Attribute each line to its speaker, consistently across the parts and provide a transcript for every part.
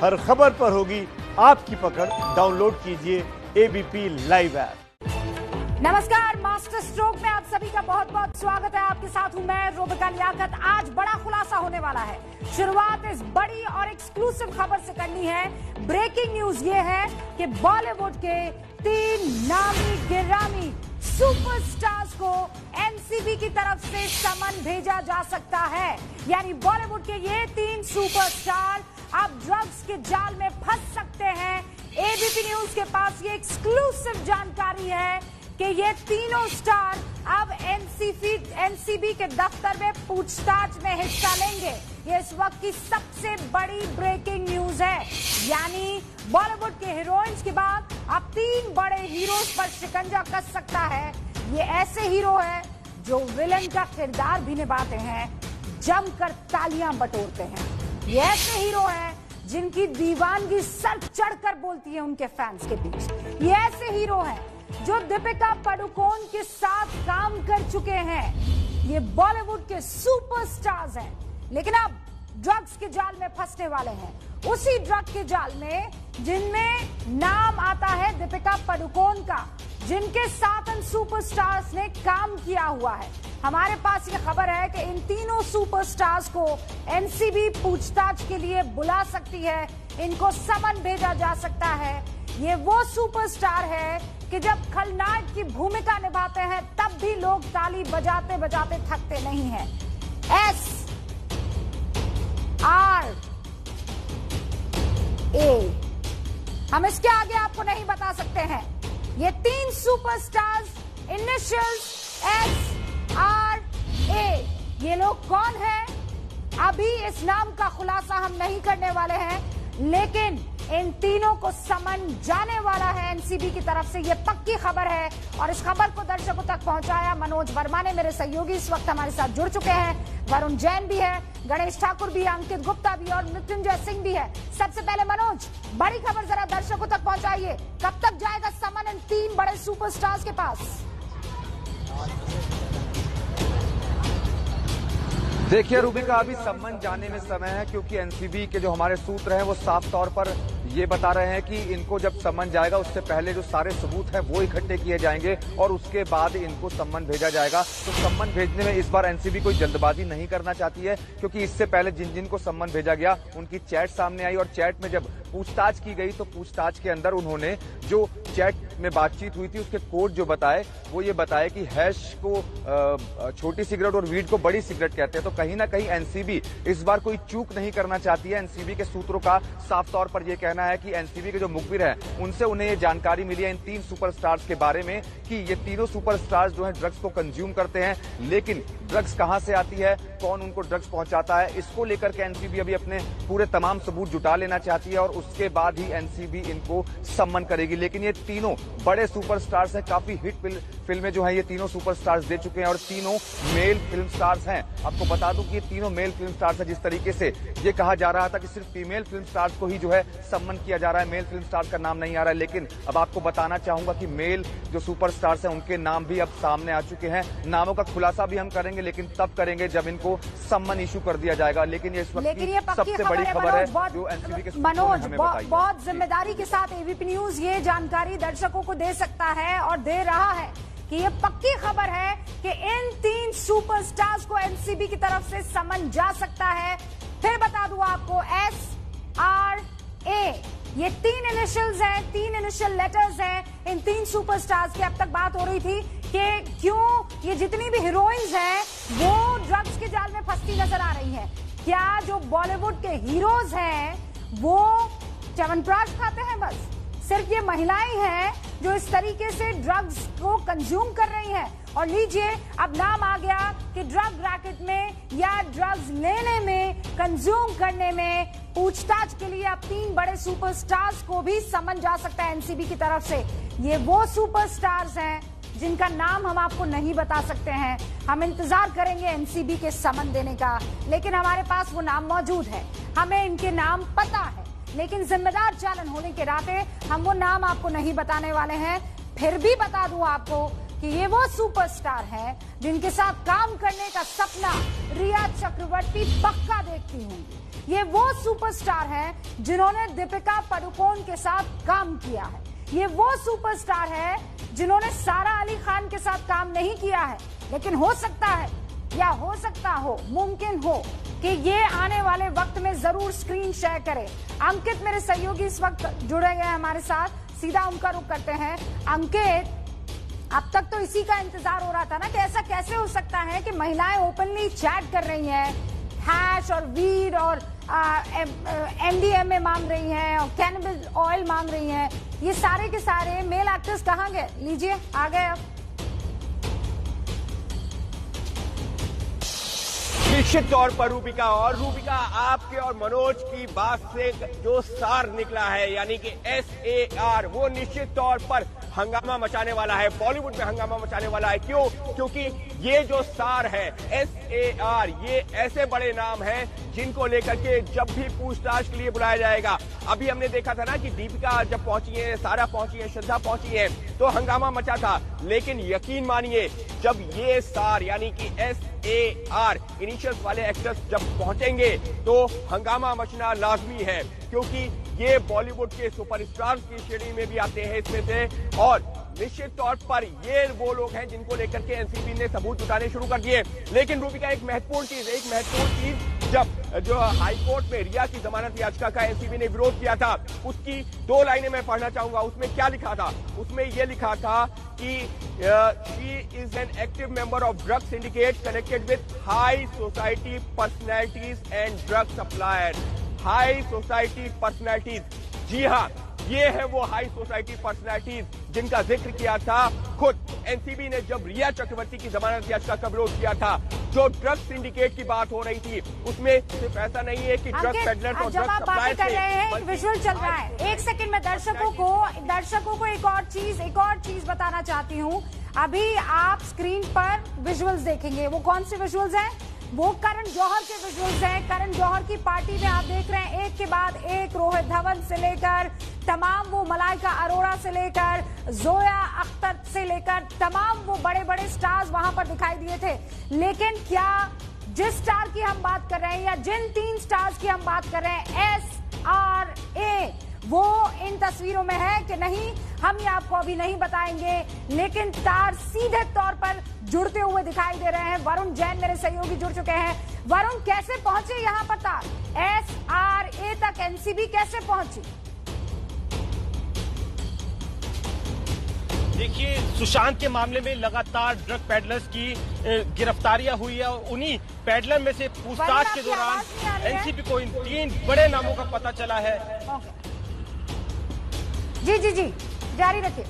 Speaker 1: हर खबर पर होगी आपकी पकड़। डाउनलोड कीजिए एबीपी लाइव ऐप।
Speaker 2: नमस्कार, मास्टर स्ट्रोक में आप सभी का बहुत बहुत स्वागत है। आपके साथ हूं मैं रोबिका लियाकत। आज बड़ा खुलासा होने वाला है। शुरुआत इस बड़ी और एक्सक्लूसिव खबर से करनी है। ब्रेकिंग न्यूज ये है कि बॉलीवुड के 3 नामी गिरामी सुपरस्टार्स को एनसीबी की तरफ से समन भेजा जा सकता है। यानी बॉलीवुड के ये 3 सुपरस्टार अब ड्रग्स के जाल में फंस सकते हैं। एबीपी न्यूज के पास ये एक्सक्लूसिव जानकारी है कि ये तीनों स्टार अब एनसीबी के दफ्तर में पूछताछ में हिस्सा लेंगे। ये इस वक्त की सबसे बड़ी ब्रेकिंग न्यूज है। यानी बॉलीवुड के हीरोइंस के बाद अब 3 बड़े हीरोज पर शिकंजा कस सकता है। ये ऐसे हीरो है जो विलन का किरदार भी निभाते हैं, जमकर तालियां बटोरते हैं। ये ऐसे हीरो है जिनकी दीवानगी सर चढ़कर बोलती है उनके फैंस के बीच। ये ऐसे हीरो है जो दीपिका पादुकोण के साथ काम कर चुके हैं। ये बॉलीवुड के सुपरस्टार्स हैं, लेकिन अब ड्रग्स के जाल में फंसने वाले हैं। उसी ड्रग के जाल में जिनमें नाम आता है दीपिका पादुकोण का, जिनके साथ इन सुपरस्टार्स ने काम किया हुआ है। हमारे पास ये खबर है कि इन तीनों सुपरस्टार्स को एनसीबी पूछताछ के लिए बुला सकती है। इनको समन भेजा जा सकता है। ये वो सुपरस्टार है कि जब खलनायक की भूमिका निभाते हैं तब भी लोग ताली बजाते बजाते थकते नहीं हैं। SRA। हम इसके आगे आपको नहीं बता सकते हैं। ये 3 सुपरस्टार्स, इनिशियल्स SRA। ये लोग कौन है? अभी इस नाम का खुलासा हम नहीं करने वाले हैं, लेकिन इन तीनों को समन जाने वाला है एनसीबी की तरफ से। ये पक्की खबर है और इस खबर को दर्शकों तक पहुंचाया मनोज वर्मा ने। मेरे सहयोगी इस वक्त हमारे साथ जुड़ चुके हैं। वरुण जैन भी है, गणेश ठाकुर भी है, अंकित गुप्ता भी और मृत्युंजय सिंह भी है। सबसे पहले मनोज, बड़ी खबर जरा दर्शकों तक पहुंचाइए। कब तक जाएगा समन इन 3 बड़े सुपरस्टार्स के पास?
Speaker 3: देखिए रूबिका, अभी सम्मन जाने में समय है, क्योंकि एनसीबी के जो हमारे सूत्र हैं वो साफ तौर पर ये बता रहे हैं कि इनको जब सम्मन जाएगा उससे पहले जो सारे सबूत हैं वो इकट्ठे किए जाएंगे और उसके बाद इनको सम्मन भेजा जाएगा। तो सम्मन भेजने में इस बार एनसीबी कोई जल्दबाजी नहीं करना चाहती है, क्योंकि इससे पहले जिन जिन को सम्मन भेजा गया उनकी चैट सामने आई और चैट में जब पूछताछ की गई तो पूछताछ के अंदर उन्होंने जो चैट में बातचीत हुई थी उसके कोड जो बताए वो ये बताए कि हैश को छोटी सिगरेट और वीड को बड़ी सिगरेट कहते हैं। तो कहीं ना कहीं एनसीबी इस बार कोई चूक नहीं करना चाहती है। एनसीबी के सूत्रों का साफ तौर पर यह कहना है कि एनसीबी के जो मुखबिर हैं उनसे उन्हें ये जानकारी मिली है इन 3 सुपरस्टार्स के बारे में कि ये तीनों सुपरस्टार्स जो हैं ड्रग्स को कंज्यूम करते हैं, लेकिन ड्रग्स कहां से आती है, कौन उनको ड्रग्स पहुंचाता है, इसको लेकर के एनसीबी अभी अपने पूरे तमाम सबूत जुटा लेना चाहती है और उसके बाद ही एनसीबी इनको सम्मन करेगी। लेकिन ये तीनों बड़े सुपरस्टार्स हैं, काफी हिट फिल्में जो हैं ये तीनों सुपरस्टार्स दे चुके हैं और तीनों मेल फिल्म स्टार्स हैं। आपको बता दूं कि ये तीनों मेल फिल्म स्टार्स हैं। जिस तरीके से ये कहा जा रहा था कि सिर्फ फीमेल फिल्म स्टार्स को ही जो है सम्मन किया जा रहा है, मेल फिल्म स्टार्स का नाम नहीं आ रहा है, लेकिन अब आपको बताना चाहूंगा कि मेल जो सुपरस्टार्स हैं उनके नाम भी अब सामने आ चुके हैं। नामों का खुलासा भी हम करेंगे, लेकिन तब करेंगे जब इनको सम्मन इशू कर दिया जाएगा। लेकिन ये इस वक्त की सबसे बड़ी खबर है जो एनसीबी के
Speaker 2: मनोज बहुत जिम्मेदारी के साथ एबीपी न्यूज ये जानकारी दर्शकों को दे सकता है और दे रहा है कि ये पक्की खबर है कि इन 3 सुपरस्टार्स को एनसीबी की तरफ से समन जा सकता है। फिर बता दूं आपको, SRA ये 3 इनिशियल्स हैं, 3 इनिशियल लेटर्स हैं इन 3 सुपरस्टार्स की। अब तक बात हो रही थी कि क्यों ये जितनी भी हीरोइंस हैं वो ड्रग्स के जाल में फंसती नजर आ रही हैं। क्या जो बॉलीवुड के हीरोज हैं वो च्यवनप्राश खाते हैं? बस सिर्फ ये महिलाएं हैं जो इस तरीके से ड्रग्स को कंज्यूम कर रही हैं। और लीजिए, अब नाम आ गया कि ड्रग रैकेट में या ड्रग्स लेने में, कंज्यूम करने में पूछताछ के लिए अब 3 बड़े सुपरस्टार्स को भी समन जा सकता है एनसीबी की तरफ से। ये वो सुपरस्टार्स हैं जिनका नाम हम आपको नहीं बता सकते हैं। हम इंतजार करेंगे एनसीबी के समन देने का, लेकिन हमारे पास वो नाम मौजूद है, हमें इनके नाम पता है। लेकिन जिम्मेदार चालन होने के नाते हम वो नाम आपको नहीं बताने वाले हैं। फिर भी बता दूं आपको कि ये वो सुपरस्टार हैं जिनके साथ काम करने का सपना रिया चक्रवर्ती पक्का देखती होंगी। ये वो सुपरस्टार हैं जिन्होंने दीपिका पादुकोण के साथ काम किया है। ये वो सुपरस्टार है जिन्होंने सारा अली खान के साथ काम नहीं किया है। लेकिन हो सकता है या हो सकता हो, मुमकिन हो कि ये आने वाले वक्त में जरूर स्क्रीन शेयर करें। अंकित मेरे सहयोगी इस वक्त जुड़े गए हैं हमारे साथ, सीधा उनका रुख करते हैं। अंकित, अब तक तो इसी का इंतजार हो रहा था ना कि ऐसा कैसे हो सकता है कि महिलाएं ओपनली चैट कर रही हैं, हैश और वीड और MDMA मांग रही हैं और कैनबिस ऑयल मांग रही हैं। ये सारे के सारे मेल एक्टर्स कहाँ गए? लीजिए, आ गए अब।
Speaker 1: निश्चित तौर पर रूबिका आपके और मनोज की बात से जो सार निकला है, यानी कि SAR, वो निश्चित तौर पर हंगामा मचाने वाला है, बॉलीवुड में हंगामा मचाने वाला है। क्यों? क्योंकि ये जो सार है SAR, ये ऐसे बड़े नाम हैं जिनको लेकर के जब भी पूछताछ के लिए बुलाया जाएगा। अभी हमने देखा था ना कि दीपिका जब पहुंची है, सारा पहुंची है, श्रद्धा पहुंची है, तो हंगामा मचा था। लेकिन यकीन मानिए, जब ये सार यानी कि SAR इनिशियल्स वाले एक्टर्स जब पहुंचेंगे तो हंगामा मचना लाजमी है, क्योंकि ये बॉलीवुड के सुपरस्टार्स की श्रेणी में भी आते हैं इसमें से। और निश्चित तौर पर ये वो लोग हैं जिनको लेकर के एनसीबी ने सबूत जुटाने शुरू कर दिए। लेकिन रूबिका, एक महत्वपूर्ण चीज, जब जो हाई कोर्ट में रिया की जमानत याचिका का एनसीबी ने विरोध किया था, उसकी 2 लाइनें मैं पढ़ना चाहूंगा। उसमें क्या लिखा था? उसमें यह लिखा था कि she is an active member of drug syndicate connected with high society personalities and drug supplier. High society personalities, जी हाँ, ये है वो हाई सोसाइटी पर्सनैलिटीज जिनका जिक्र किया था खुद एनसीबी ने जब रिया चक्रवर्ती की जमानत याचिका का विरोध किया था। जो ड्रग सिंडिकेट की बात हो रही थी, उसमें सिर्फ ऐसा नहीं है कि ड्रग पेडलर्स और ड्रग सप्लायर्स
Speaker 2: कर रहे हैं, विजुअल चल रहा है। एक सेकंड में दर्शकों को एक और चीज बताना चाहती हूँ। अभी आप स्क्रीन पर विजुअल्स देखेंगे। वो कौन से विजुअल्स हैं? वो करण जौहर के विजुअल्स हैं। करण जौहर की पार्टी में आप देख रहे हैं एक के बाद एक रोहित धवन से लेकर तमाम वो मलाइका अरोड़ा से लेकर जोया अख्तर से लेकर तमाम वो बड़े बड़े स्टार्स वहां पर दिखाई दिए थे। लेकिन क्या जिस स्टार की हम बात कर रहे हैं या जिन 3 स्टार्स की हम बात कर रहे हैं, SRA, वो इन तस्वीरों में है कि नहीं, हम ये आपको अभी नहीं बताएंगे। लेकिन तार सीधे तौर पर जुड़ते हुए दिखाई दे रहे हैं। वरुण जैन मेरे सहयोगी जुड़ चुके हैं। वरुण, कैसे पहुंचे यहाँ पर तार? SRA तक एनसीबी कैसे पहुंची?
Speaker 4: देखिए, सुशांत के मामले में लगातार ड्रग पेडलर्स की गिरफ्तारियां हुई है और उन्हीं पेडलर में से पूछताछ के दौरान एनसीबी को इन 3 बड़े नामों का पता चला है।
Speaker 2: जी, जारी रखिए।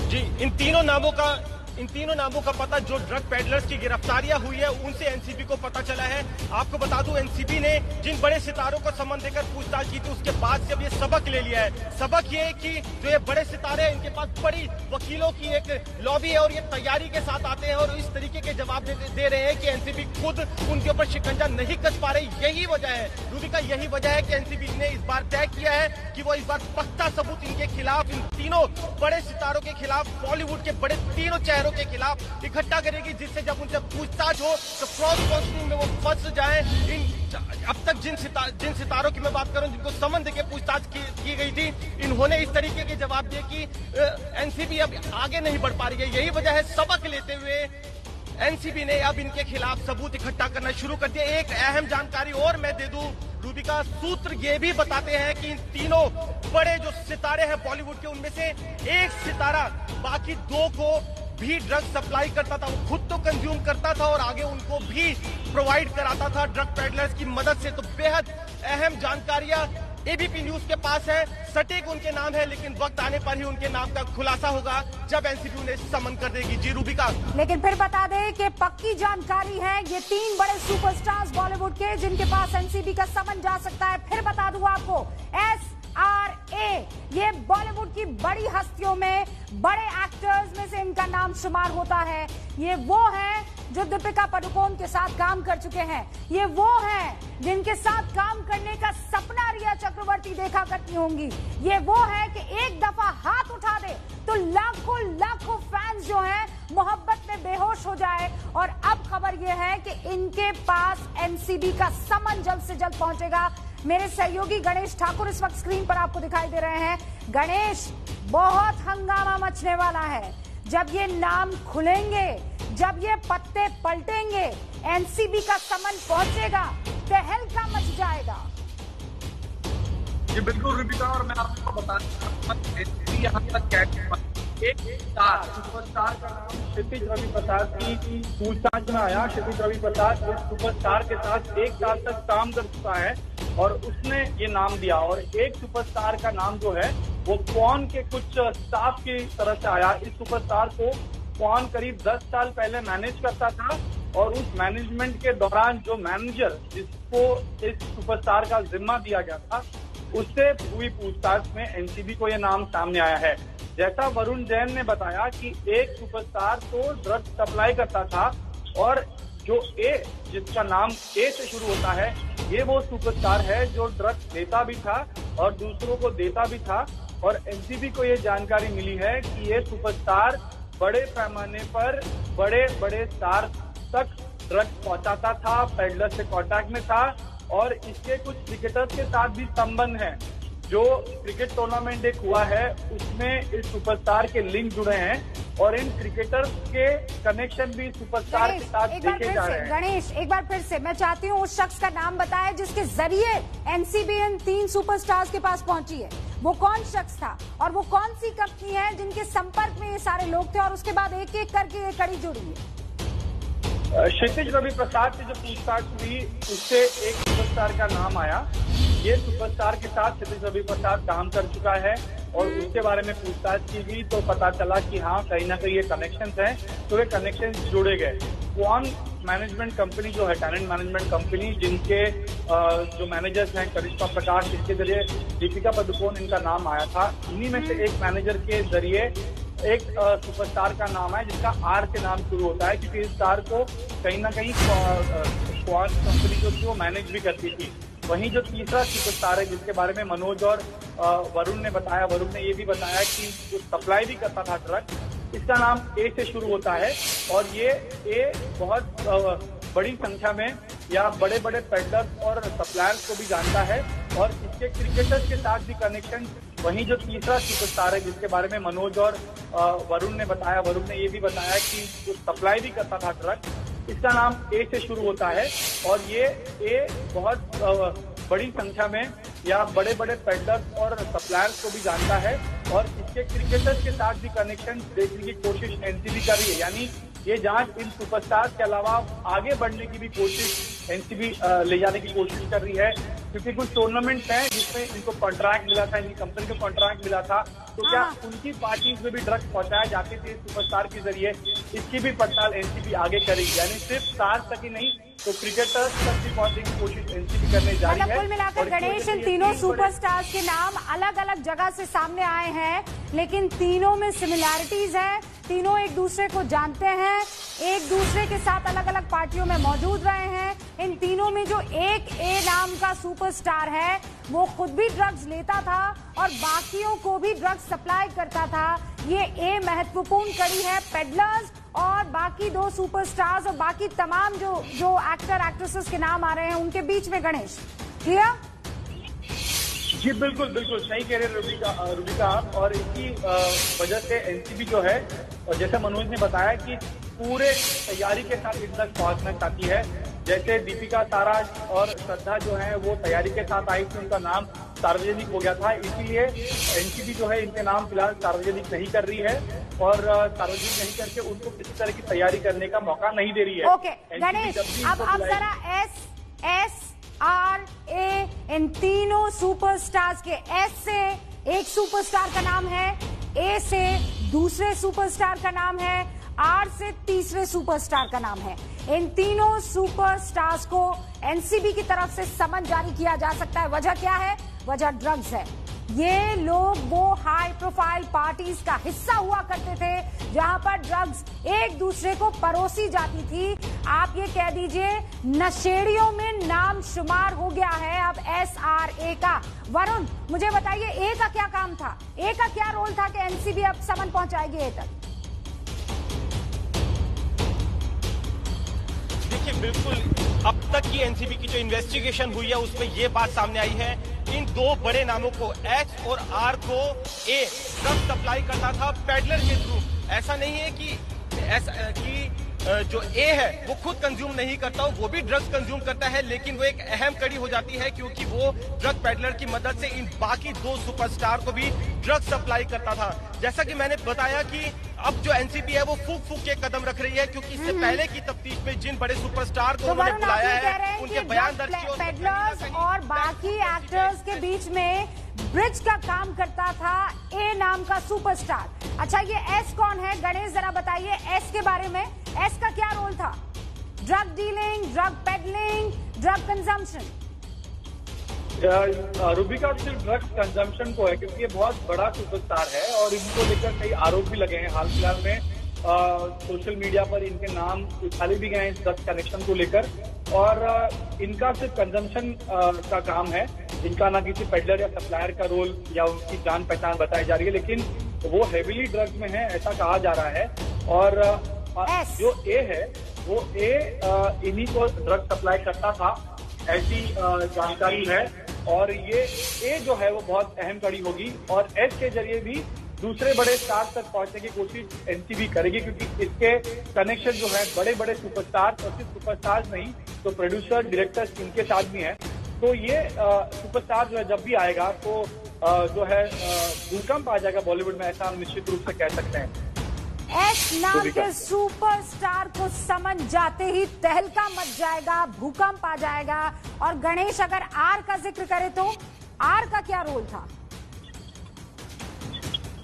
Speaker 4: जी, इन तीनों नामों का पता जो ड्रग पेडलर्स की गिरफ्तारियां हुई है उनसे एनसीबी को पता चला है। आपको बता दूं, एनसीबी ने जिन बड़े सितारों को समन देकर पूछताछ की थी, उसके बाद से अब ये सबक ले लिया है। सबक ये है कि जो ये बड़े सितारे हैं, इनके पास बड़ी वकीलों की एक लॉबी है और ये तैयारी के साथ आते हैं और इस तरीके के जवाब दे रहे हैं कि एनसीबी खुद उनके ऊपर शिकंजा नहीं कस पा रही। यही वजह है रूबिका, यही वजह है कि एनसीबी ने इस बार तय किया है कि वो इस बार पक्का सबूत इनके खिलाफ, इन तीनों बड़े सितारों के खिलाफ, बॉलीवुड के बड़े तीनों चेहरों के खिलाफ इकट्ठा करेगी, जिससे जब उनसे पूछताछ हो तो क्रॉस क्वेश्चनिंग में वो फंस जाए। अब तक जिन सितारों की मैं बात करूं जिनको समन देके पूछताछ की गई थी, इन्होंने इस तरीके के जवाब दिए कि एनसीबी अब आगे नहीं बढ़ पा रही है। यही वजह है, सबक लेते हुए एनसीबी ने अब इनके खिलाफ सबूत इकट्ठा करना शुरू कर दिया। एक अहम जानकारी और मैं दे दूं रूबिका, सूत्र ये भी बताते हैं कि इन तीनों बड़े जो सितारे हैं बॉलीवुड के, उनमें से एक सितारा बाकी 2 को भी ड्रग सप्लाई करता था। वो खुद तो कंज्यूम करता था और आगे उनको भी प्रोवाइड कराता था ड्रग पेडलर्स की मदद से। तो बेहद अहम जानकारियां एबीपी न्यूज के पास है। सटीक उनके नाम है, लेकिन वक्त आने पर ही उनके नाम का खुलासा होगा जब एनसीबी उन्हें समन कर देगी। जी रूबिका, लेकिन
Speaker 2: फिर बता दें कि पक्की जानकारी है, ये 3 बड़े सुपरस्टार्स बॉलीवुड के जिनके पास एनसीबी का समन जा सकता है। फिर बता दूं आपको, SRA, ये बॉलीवुड की बड़ी हस्तियों में, बड़े एक्टर्स में से इनका नाम शुमार होता है। ये वो हैं जो दीपिका पादुकोण के साथ काम कर चुके हैं। ये वो हैं जिनके साथ काम करने का सपना रिया चक्रवर्ती देखा करती होंगी। ये वो है कि एक दफा हाथ उठा दे तो लाखों फैंस जो हैं मोहब्बत में बेहोश हो जाए। और अब खबर यह है कि इनके पास एनसीबी का समन जल्द से जल्द पहुंचेगा। मेरे सहयोगी गणेश ठाकुर इस वक्त स्क्रीन पर आपको दिखाई दे रहे हैं। गणेश, बहुत हंगामा मचने वाला है जब ये नाम खुलेंगे, जब ये पत्ते पलटेंगे, एनसीबी का समन पहुंचेगा, तहलका मच जाएगा।
Speaker 5: जी बिल्कुल रुबिका, और मैं आपको बताना यहाँ तक एक सुपरस्टार का नाम क्षितिज रवि प्रसाद की पूछताछ में आया। क्षितिज रवि प्रसाद इस सुपरस्टार के साथ 1 साल तक काम कर चुका है और उसने ये नाम दिया। और एक सुपरस्टार का नाम जो है वो पॉन के कुछ स्टाफ की तरफ से आया। इस सुपरस्टार को पॉन करीब 10 साल पहले मैनेज करता था और उस मैनेजमेंट के दौरान जो मैनेजर जिसको इस सुपरस्टार का जिम्मा दिया गया था उससे हुई पूछताछ में एनसीबी को यह नाम सामने आया है। जैसा वरुण जैन ने बताया कि एक सुपरस्टार तो ड्रग्स सप्लाई करता था और जो जिसका नाम ए से शुरू होता है, ये वो सुपरस्टार है जो ड्रग्स लेता भी था और दूसरों को देता भी था। और एनसीबी को ये जानकारी मिली है कि ये सुपरस्टार बड़े पैमाने पर बड़े बड़े स्टार तक ड्रग्स पहुंचाता था, पेडलर से कांटेक्ट में था और इसके कुछ क्रिकेटर्स के साथ भी संबंध है। जो क्रिकेट टूर्नामेंट एक हुआ है उसमें इस सुपरस्टार के लिंक जुड़े हैं और इन क्रिकेटर्स के कनेक्शन भी सुपरस्टार के साथ देखे जा रहे हैं।
Speaker 2: गणेश, एक बार फिर से मैं चाहती हूँ उस शख्स का नाम बताएं जिसके जरिए एनसीबी इन 3 सुपरस्टार्स के पास पहुंची है। वो कौन शख्स था और वो कौन सी कंपनी है जिनके संपर्क में ये सारे लोग थे और उसके बाद एक एक करके ये कड़ी जुड़ी है।
Speaker 5: क्षितिज रवि प्रसाद से जो पूछताछ हुई उससे एक सुपरस्टार का नाम आया। ये सुपरस्टार के साथ क्षितिज रवि प्रसाद काम कर चुका है और उसके बारे में पूछताछ की गई तो पता चला कि हाँ कहीं ना कहीं ये कनेक्शंस हैं, तो ये कनेक्शंस जुड़े गए। वन मैनेजमेंट कंपनी जो है टैलेंट मैनेजमेंट कंपनी, जिनके जो मैनेजर्स हैं करिश्मा प्रकाश, इसके जरिए दीपिका पादुकोण इनका नाम आया था। इन्हीं में से एक मैनेजर के जरिए एक सुपरस्टार का नाम है जिसका आर से नाम शुरू होता है, क्योंकि इस स्टार को कहीं ना कहीं क्वाड कंपनी जो थी वो मैनेज भी करती थी। वहीं जो तीसरा सुपरस्टार है जिसके बारे में मनोज और वरुण ने बताया, वरुण ने ये भी बताया कि जो सप्लाई भी करता था ड्रग, इसका नाम ए से शुरू होता है और ये ए बहुत बड़ी संख्या में या बड़े बड़े पेडलर्स और सप्लायर्स को भी जानता है और इसके क्रिकेटर्स के साथ भी कनेक्शन। वहीं जो तीसरा सुपरस्टार है जिसके बारे में मनोज और वरुण ने बताया, वरुण ने ये भी बताया कि जो सप्लाई भी करता था ड्रग, इसका नाम ए से शुरू होता है और ये ए बहुत बड़ी संख्या में या बड़े बड़े पेडलर्स और सप्लायर्स को भी जानता है और इसके क्रिकेटर्स के साथ भी कनेक्शन देखने की कोशिश एनसीबी कर रही है। यानी ये जांच इन सुपरस्टार्स के अलावा आगे बढ़ने की भी कोशिश एनसीबी ले जाने की कोशिश कर रही है, क्योंकि कुछ टूर्नामेंट्स हैं जिसमें इनको कॉन्ट्रैक्ट मिला था, इनकी कंपनी को कॉन्ट्रैक्ट मिला था, तो क्या उनकी पार्टीज में भी ड्रग्स पहुंचाए जाते थे सुपरस्टार के जरिए, इसकी भी पड़ताल एनसीबी आगे करेगी। यानी सिर्फ स्टार्स तक ही नहीं तो क्रिकेटर्स तक भी पहुंचने की कोशिश एनसीबी करने जा रही है।
Speaker 2: कुल मिलाकर गणेश, इन तीनों सुपरस्टार्स के नाम अलग अलग जगह से सामने आए हैं, लेकिन तीनों में सिमिलैरिटीज है। तीनों एक दूसरे को जानते हैं, एक दूसरे के साथ अलग अलग पार्टियों में मौजूद रहे हैं। इन तीनों में जो एक ए नाम का सुपरस्टार है वो खुद भी ड्रग्स लेता था और बाकियों को भी ड्रग्स सप्लाई करता था। ये ए महत्वपूर्ण कड़ी है। पेडलर्स और बाकी 2 सुपरस्टार्स और बाकी तमाम जो एक्टर एक्ट्रेसेस के नाम आ रहे हैं उनके बीच में गणेश, क्लियर?
Speaker 5: जी बिल्कुल बिल्कुल सही कह रहे रुबिका आप। और इसी वजह से एनसीबी जो है, और जैसे मनोज ने बताया कि पूरे तैयारी के साथ इन तक पहुंचना चाहती है। जैसे दीपिका ताराज और श्रद्धा जो है वो तैयारी के साथ आई थी, उनका नाम सार्वजनिक हो गया था, इसीलिए एनसीबी जो है इनके नाम फिलहाल सार्वजनिक नहीं कर रही है और सार्वजनिक नहीं करके उनको किसी तरह की तैयारी करने का मौका नहीं दे रही है।
Speaker 2: ओके गणेश, अब जरा SRA इन तीनों सुपरस्टार्स के एस से एक सुपरस्टार का नाम है, ए से दूसरे सुपरस्टार का नाम है, आर से तीसरे सुपरस्टार का नाम है। इन तीनों सुपरस्टार्स को एनसीबी की तरफ से समन जारी किया जा सकता है। वजह क्या है? वजह ड्रग्स है। ये लोग वो हाई प्रोफाइल पार्टीज का हिस्सा हुआ करते थे जहां पर ड्रग्स एक दूसरे को परोसी जाती थी। आप ये कह दीजिए नशेड़ियों में नाम शुमार हो गया है अब SRA का। वरुण, मुझे बताइए ए का क्या काम था? ए का क्या रोल था कि एनसीबी अब समन पहुंचाएगी ए तक?
Speaker 4: देखिए बिल्कुल अब तक की एनसीबी की जो इन्वेस्टिगेशन हुई है उसमें ये बात सामने आई है, इन दो बड़े नामों को एच और आर को ए ड्रग सप्लाई करता था पेडलर के थ्रू। ऐसा नहीं है कि जो ए है वो खुद कंज्यूम नहीं करता, वो भी ड्रग्स कंज्यूम करता है, लेकिन वो एक अहम कड़ी हो जाती है क्योंकि वो ड्रग पेडलर की मदद से इन बाकी दो सुपरस्टार को भी ड्रग सप्लाई करता था। जैसा कि मैंने बताया कि अब जो एनसीबी है वो फूक के कदम रख रही है क्योंकि इससे पहले की तफ्तीश में जिन बड़े सुपरस्टार को उन्होंने बुलाया है उनके बयान दर्ज किए
Speaker 2: पेडलर्स और बाकी एक्टर्स के बीच में ब्रिज का काम करता था ए नाम का सुपरस्टार। अच्छा, ये एस कौन है? गणेश जरा बताइए एस के बारे में। एस का क्या रोल था? Drug dealing, drug peddling, drug consumption?
Speaker 5: Rubika सिर्फ ड्रग्स कंजम्पशन को है क्योंकि ये बहुत बड़ा सुपरस्टार है और इनको लेकर कई आरोप भी लगे हैं। हाल फिलहाल में सोशल मीडिया पर इनके नाम उछाले भी गए हैं इस ड्रग्स कनेक्शन को लेकर और इनका सिर्फ कंजम्पशन का काम है। इनका ना किसी पेडलर या सप्लायर का रोल या उनकी जान पहचान बताई जा रही है, लेकिन वो हेवीली ड्रग्स में है ऐसा कहा जा रहा है। और जो ए है वो ए इन्हीं को ड्रग सप्लाई करता था ऐसी जानकारी है और ये ए जो है वो बहुत अहम कड़ी होगी और एस के जरिए भी दूसरे बड़े स्टार तक पहुंचने की कोशिश एनसीबी करेगी क्योंकि इसके कनेक्शन जो है बड़े बड़े सुपरस्टार और सिर्फ सुपरस्टार नहीं तो प्रोड्यूसर डायरेक्टर इनके साथ भी हैं। तो ये सुपरस्टार जो है जब भी आएगा तो जो है भूकंप आ जाएगा बॉलीवुड में, ऐसा हम निश्चित रूप से कह सकते हैं।
Speaker 2: एस नाम के सुपरस्टार को समझ जाते ही तहलका मच जाएगा, भूकंप आ जाएगा। और गणेश अगर आर का जिक्र करे तो आर का क्या रोल था?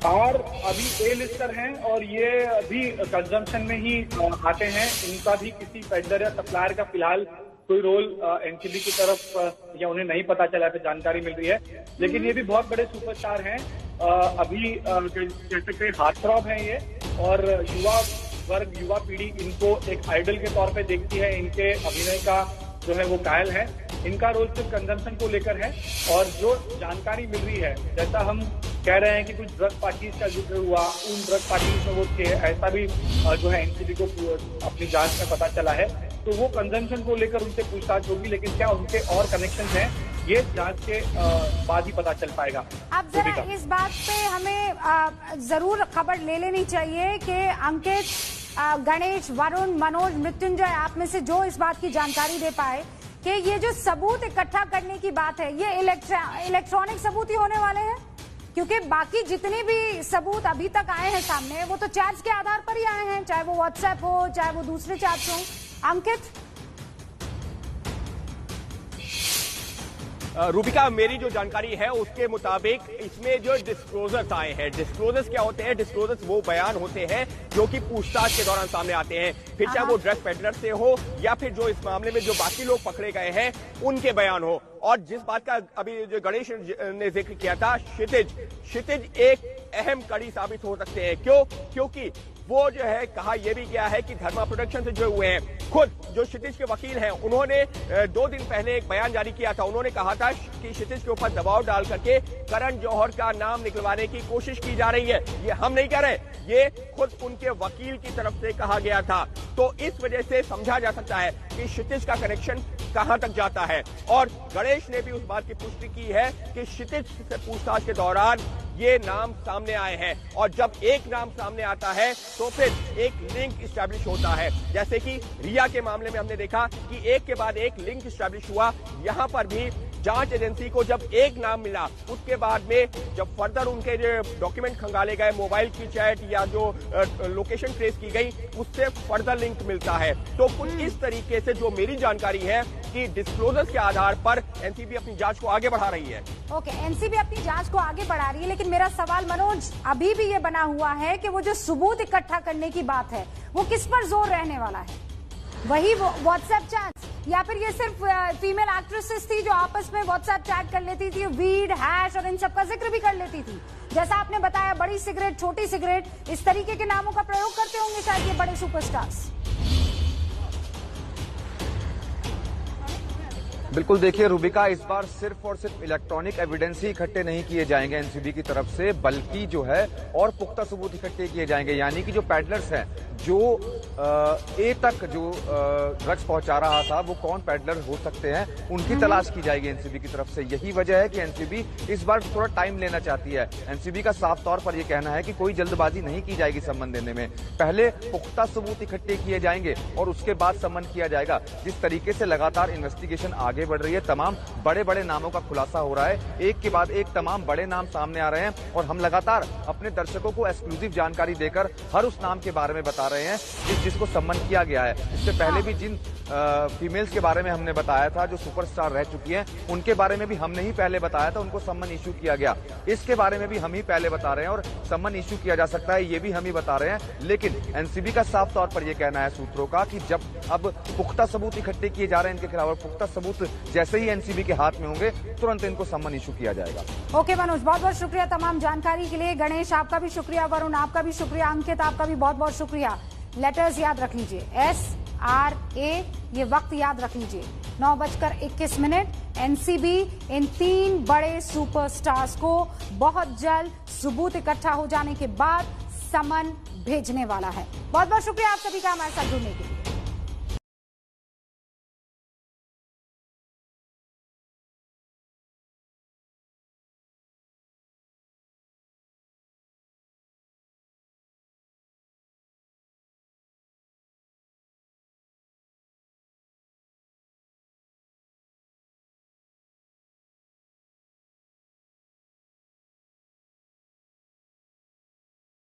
Speaker 5: आर अभी ए लिस्टर हैं और ये अभी कंजम्पशन में ही आते हैं। इनका भी किसी पेडलर या सप्लायर का फिलहाल कोई रोल एनसीबी की तरफ या उन्हें नहीं पता चला है, जानकारी मिल रही है, लेकिन ये भी बहुत बड़े सुपरस्टार हैं। अभी जैसे हार्टथ्रॉब हैं ये और युवा वर्ग, युवा पीढ़ी इनको एक आइडल के तौर पे देखती है। इनके अभिनय का जो है वो कायल है। इनका रोल सिर्फ कंजम्पशन को लेकर है और जो जानकारी मिल रही है, जैसा हम कह रहे हैं कि कुछ ड्रग पार्टीज का जिक्र हुआ, उन ड्रग पार्टीज में वो थे, ऐसा भी जो है एनसीबी को अपनी जांच में पता चला है। तो वो कंजम्पशन को लेकर उनसे पूछताछ होगी, लेकिन क्या उनके और कनेक्शन हैं ये जांच के बाद ही पता चल पाएगा।
Speaker 2: अब जरा इस बात पे हमें जरूर खबर ले लेनी चाहिए कि अंकित, गणेश, वरुण, मनोज, मृत्युंजय, आप में से जो इस बात की जानकारी दे पाए कि ये जो सबूत इकट्ठा करने की बात है ये इलेक्ट्रॉनिक सबूत ही होने वाले हैं, क्योंकि बाकी जितने भी सबूत अभी तक आए हैं सामने वो तो चैट्स के आधार पर ही आए हैं, चाहे वो व्हाट्सएप हो चाहे वो दूसरे चैट्स हों। अंकित?
Speaker 1: रूबिका, मेरी जो जानकारी है उसके मुताबिक इसमें जो डिस्क्लोजर्स आए हैं, डिस्क्लोजर्स क्या होते हैं? डिस्क्लोजर्स वो बयान होते हैं जो कि पूछताछ के दौरान सामने आते हैं, फिर चाहे वो ड्रग पेडलर से हो या फिर जो इस मामले में जो बाकी लोग पकड़े गए हैं उनके बयान हो। और जिस बात का अभी जो गणेश ने जिक्र किया था, क्षितिज एक अहम कड़ी साबित हो सकते हैं। क्यों? क्योंकि वो जो है कहा यह भी गया है कि धर्मा प्रोडक्शन से जुड़े हुए हैं। खुद जो क्षितिज के वकील हैं उन्होंने 2 दिन पहले एक बयान जारी किया था। उन्होंने कहा था कि क्षितिज के ऊपर दबाव डाल करके करण जौहर का नाम निकलवाने की कोशिश की जा रही है। ये हम नहीं कह रहे, ये खुद उनके वकील की तरफ से कहा गया था। तो इस वजह से समझा जा सकता है कि क्षितिज का कनेक्शन कहां तक जाता है। और गणेश ने भी उस बात की पुष्टि की है कि क्षितिज से पूछताछ के दौरान ये नाम सामने आए हैं और जब एक नाम सामने आता है तो फिर एक लिंक इस्टेब्लिश होता है। जैसे कि रिया के मामले में हमने देखा कि एक के बाद एक लिंक इस्टेब्लिश हुआ, यहां पर भी जांच एजेंसी को जब एक नाम मिला उसके बाद में जब फर्दर उनके जो डॉक्यूमेंट खंगाले गए, मोबाइल की चैट या जो लोकेशन ट्रेस की गई, उससे फर्दर लिंक मिलता है। तो कुछ इस तरीके से जो मेरी जानकारी है कि डिस्क्लोजर्स के आधार पर एनसीबी अपनी जांच को आगे बढ़ा रही है।
Speaker 2: ओके, एनसीबी अपनी जांच को आगे बढ़ा रही है, लेकिन मेरा सवाल मनोज अभी भी ये बना हुआ है कि वो जो सबूत इकट्ठा करने की बात है वो किस पर जोर रहने वाला है? वही व्हाट्सएप चैट या फिर ये सिर्फ फीमेल एक्ट्रेसेस थी जो आपस में व्हाट्सएप चैट कर लेती थी, वीड, हैश और इन सब का जिक्र भी कर लेती थी? जैसा आपने बताया बड़ी सिगरेट, छोटी सिगरेट, इस तरीके के नामों का प्रयोग करते होंगे शायद ये बड़े सुपरस्टार्स।
Speaker 3: बिल्कुल, देखिए रूबिका, इस बार सिर्फ और सिर्फ इलेक्ट्रॉनिक एविडेंस ही इकट्ठे नहीं किए जाएंगे एनसीबी की तरफ से, बल्कि जो है और पुख्ता सबूत इकट्ठे किए जाएंगे। यानी कि जो पैडलर्स हैं, जो ए तक जो ड्रग्स पहुंचा रहा था, वो कौन पैडलर हो सकते हैं, उनकी तलाश की जाएगी एनसीबी की तरफ से। यही वजह है कि एनसीबी इस बार थोड़ा टाइम लेना चाहती है। एनसीबी का साफ तौर पर यह कहना है कि कोई जल्दबाजी नहीं की जाएगी सम्मन देने में। पहले पुख्ता सबूत इकट्ठे किए जाएंगे और उसके बाद सम्मन किया जाएगा। जिस तरीके से लगातार इन्वेस्टिगेशन आगे बढ़ रही है, तमाम बड़े बड़े नामों का खुलासा हो रहा है, एक के बाद एक तमाम बड़े नाम सामने आ रहे हैं और हम लगातार अपने दर्शकों को एक्सक्लूसिव जानकारी देकर हर उस नाम के बारे में बता रहे हैं जिसको सम्मन किया गया है। इससे पहले भी जिन फीमेल्स के बारे में हमने बताया था, जो सुपरस्टार रह चुकी हैं, उनके बारे में भी हमने ही पहले बताया था, उनको सम्मन इशू किया गया। इसके बारे में भी हम ही पहले बता रहे हैं और सम्मन इशू किया जा सकता है, ये भी हम ही बता रहे हैं। लेकिन एनसीबी का साफ तौर पर यह कहना है सूत्रों का कि जब अब पुख्ता सबूत इकट्ठे किए जा रहे हैं इनके खिलाफ, पुख्ता सबूत जैसे ही एनसीबी के हाथ में होंगे, तुरंत इनको सम्मन इशू किया जाएगा।
Speaker 2: ओके मनोज, बहुत बहुत शुक्रिया तमाम जानकारी के लिए। गणेश, आपका भी शुक्रिया। वरुण, आपका भी शुक्रिया। अंकित, आपका भी बहुत बहुत शुक्रिया। लेटर्स याद रख लीजिए, SRA, ये वक्त याद रख लीजिए, 9:21। एनसीबी इन 3 बड़े सुपरस्टार्स को बहुत जल्द सबूत इकट्ठा हो जाने के बाद समन भेजने वाला है। बहुत बहुत शुक्रिया आप सभी का हमारे साथ जुड़ने के लिए।